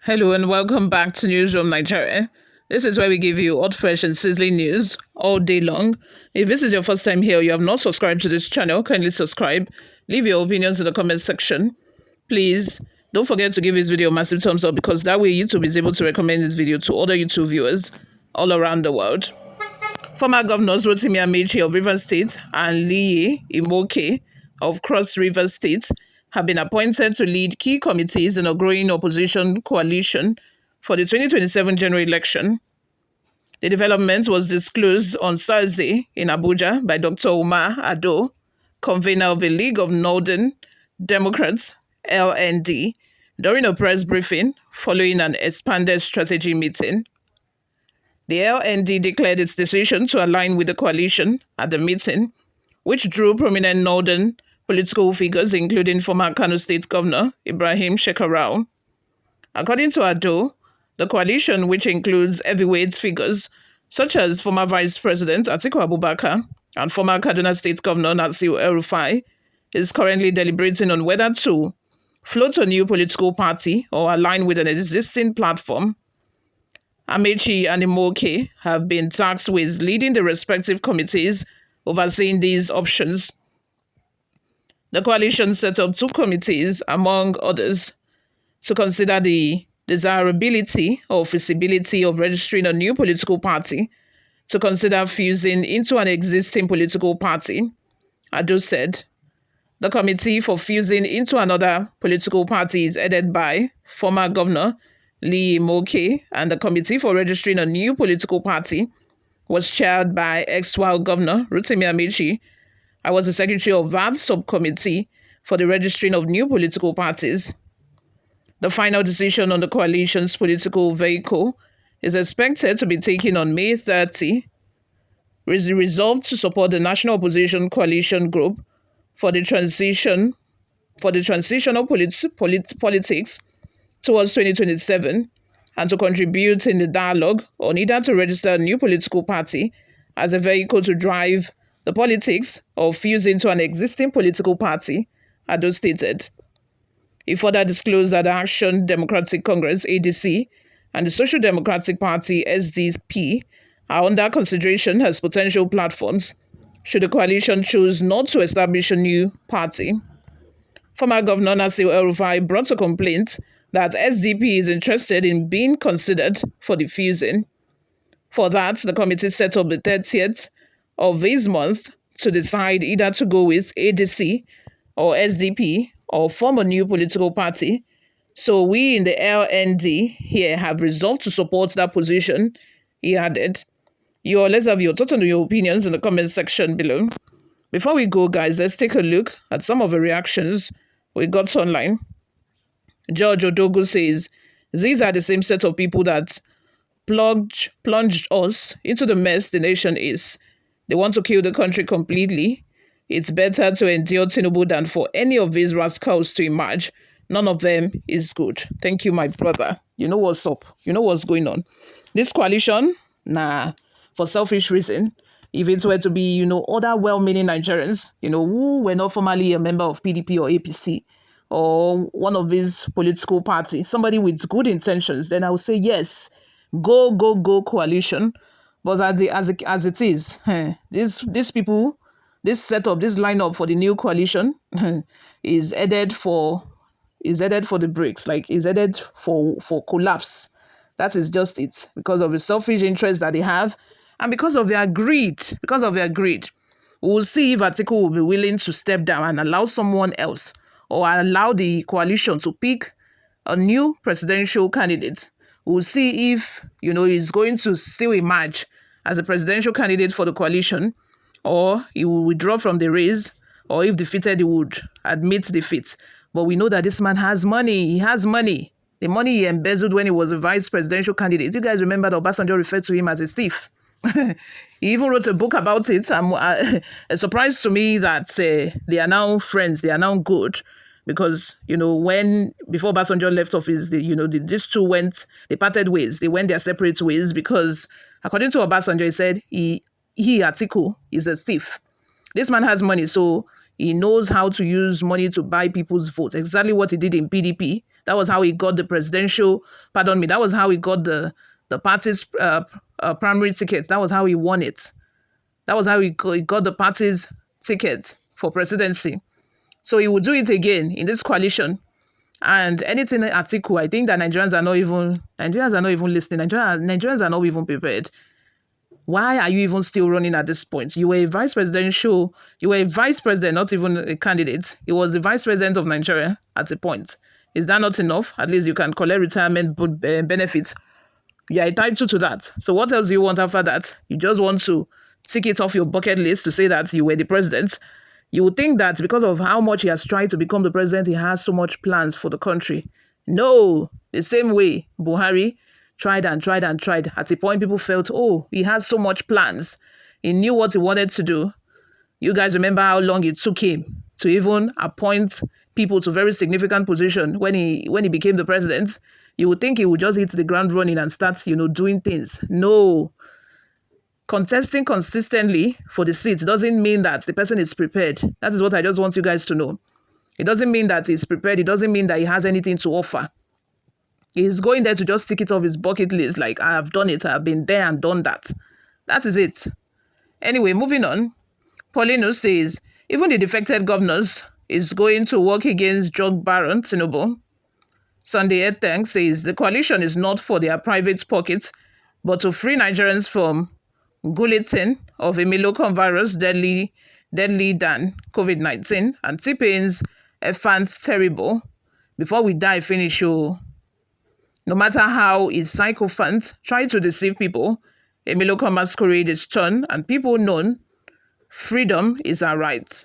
Hello and welcome back to Newsroom Nigeria. This is where we give you hot, fresh, and sizzling news all day long. If this is your first time here, or you have not subscribed to this channel, kindly subscribe. Leave your opinions in the comment section. Please don't forget to give this video a massive thumbs up because that way YouTube is able to recommend this video to other YouTube viewers all around the world. Former governors Rotimi Amaechi of Rivers State and Imoke of Cross River State have been appointed to lead key committees in a growing opposition coalition for the 2027 general election. The development was disclosed on Thursday in Abuja by Dr. Umar Ado, convener of the League of Northern Democrats, LND, during a press briefing following an expanded strategy meeting. The LND declared its decision to align with the coalition at the meeting, which drew prominent northern political figures, including former Kano State Governor Ibrahim Shekarau. According to Ado, the coalition, which includes heavyweight figures such as former Vice President Atiku Abubakar and former Kaduna State Governor Nasir El-Rufai, is currently deliberating on whether to float a new political party or align with an existing platform. Amaechi and Imoke have been tasked with leading the respective committees overseeing these options. The coalition set up two committees, among others, to consider the desirability or feasibility of registering a new political party, to consider fusing into an existing political party, Ado said. The committee for fusing into another political party is headed by former Governor Lee Imoke, and the committee for registering a new political party was chaired by ex-Wild Governor Rotimi Amaechi. I was the secretary of that subcommittee for the registering of new political parties. The final decision on the coalition's political vehicle is expected to be taken on May 30. Resolved to support the National Opposition Coalition Group for the transitional politics towards 2027 and to contribute in the dialogue on either to register a new political party as a vehicle to drive the politics or fuse into an existing political party, Ado stated. He further disclosed that the Action Democratic Congress, ADC, and the Social Democratic Party, SDP, are under consideration as potential platforms should the coalition choose not to establish a new party. Former Governor Nasir El-Rufai brought a complaint that SDP is interested in being considered for the fusing. For that, the committee set up the 30th of this month to decide either to go with ADC or SDP or form a new political party. So we in the LND here have resolved to support that position, he added. Let's have your thoughts and your opinions in the comment section below. Before we go, guys, let's take a look at some of the reactions we got online. George Odogo says, these are the same set of people that plunged us into the mess the nation is. They want to kill the country completely. It's better to endure Tinubu than for any of these rascals to emerge. None of them is good. Thank you, my brother. You know what's up. You know what's going on. This coalition, for selfish reason, if it were to be, other well-meaning Nigerians, who were not formally a member of PDP or APC, or one of these political parties, somebody with good intentions, then I would say yes, go coalition. But as it is, these people, this setup, this lineup for the new coalition is headed for the bricks, like is headed for collapse. That is just it, because of the selfish interest that they have, and because of their greed. We'll see if Atiku will be willing to step down and allow someone else, or allow the coalition to pick a new presidential candidate. We'll see if, he's going to still emerge as a presidential candidate for the coalition, or he will withdraw from the race, or if defeated, he would admit defeat. But we know that this man has money. He has money. The money he embezzled when he was a vice presidential candidate. You guys remember that Obasanjo referred to him as a thief. He even wrote a book about it. It's surprised to me that they are now friends. They are now good. Because, before Obasanjo left office, these two they parted ways. They went their separate ways because, according to Obasanjo, he said he Atiku, is a thief. This man has money, so he knows how to use money to buy people's votes. Exactly what he did in PDP That was how he got the presidential, pardon me, that was how he got the party's primary tickets. That was how he won it. That was how he got the party's ticket for presidency. So he will do it again in this coalition. And anything article, I think that Nigerians are not even listening. Nigerians are not even prepared. Why are you even still running at this point? You were a vice president, not even a candidate. He was the vice president of Nigeria at a point. Is that not enough? At least you can collect retirement benefits. You are entitled to that. So what else do you want after that? You just want to tick it off your bucket list to say that you were the president. You would think that because of how much he has tried to become the president, he has so much plans for the country. No, the same way Buhari tried and tried and tried. At a point, people felt, oh, he has so much plans. He knew what he wanted to do. You guys remember how long it took him to even appoint people to very significant position when he became the president. You would think he would just hit the ground running and start, doing things. No. Contesting consistently for the seat doesn't mean that the person is prepared. That is what I just want you guys to know. It doesn't mean that he's prepared. It doesn't mean that he has anything to offer. He's going there to just tick it off his bucket list. Like, I have done it. I have been there and done that. That is it. Anyway, moving on. Paulino says, even the defected governors is going to work against drug baron Tinubu. Sunday Eteng says, the coalition is not for their private pockets, but to free Nigerians from Gulitin of Imoke virus deadly than COVID-19 and T-Pain's effant terrible. Before we die, finish. No matter how his sycophants try to deceive people, Imoke masquerade is turned and people known freedom is our right.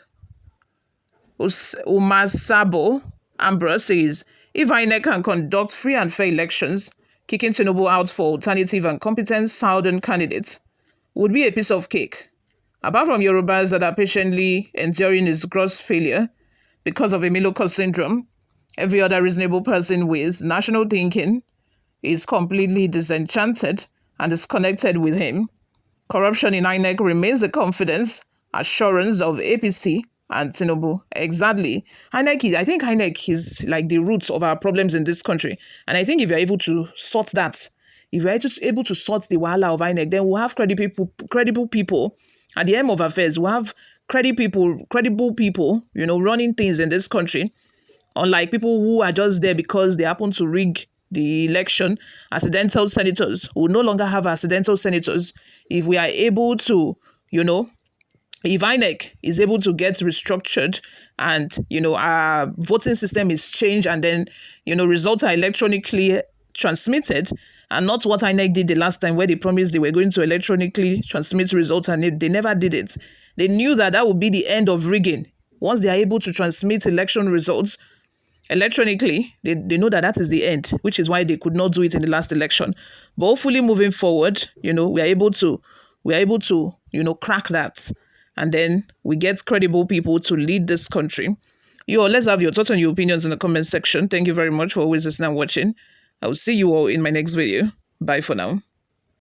Umasabo Ambrose says, if INEC can conduct free and fair elections, kicking Tinubu out for alternative and competent southern candidates would be a piece of cake. Apart from Yorubas that are patiently enduring his gross failure because of Imoke syndrome, every other reasonable person with national thinking is completely disenchanted and disconnected with him. Corruption in INEC remains the confidence, assurance of APC and Tinubu. Exactly. I think INEC is like the roots of our problems in this country. And I think if you're able to sort that, if you're able to sort the wahala of INEC, then we'll have credible people at the end of affairs. We'll have credible people, running things in this country. Unlike people who are just there because they happen to rig the election. Accidental senators. We'll no longer have accidental senators if we are able to, if INEC is able to get restructured and, our voting system is changed and then, results are electronically transmitted, and not what INEC did the last time where they promised they were going to electronically transmit results and they never did it. They knew that would be the end of rigging. Once they are able to transmit election results electronically, they know that is the end, which is why they could not do it in the last election. But hopefully moving forward, we are able to, crack that. And then we get credible people to lead this country. Let's have your thoughts and your opinions in the comment section. Thank you very much for always listening and watching. I will see you all in my next video. Bye for now.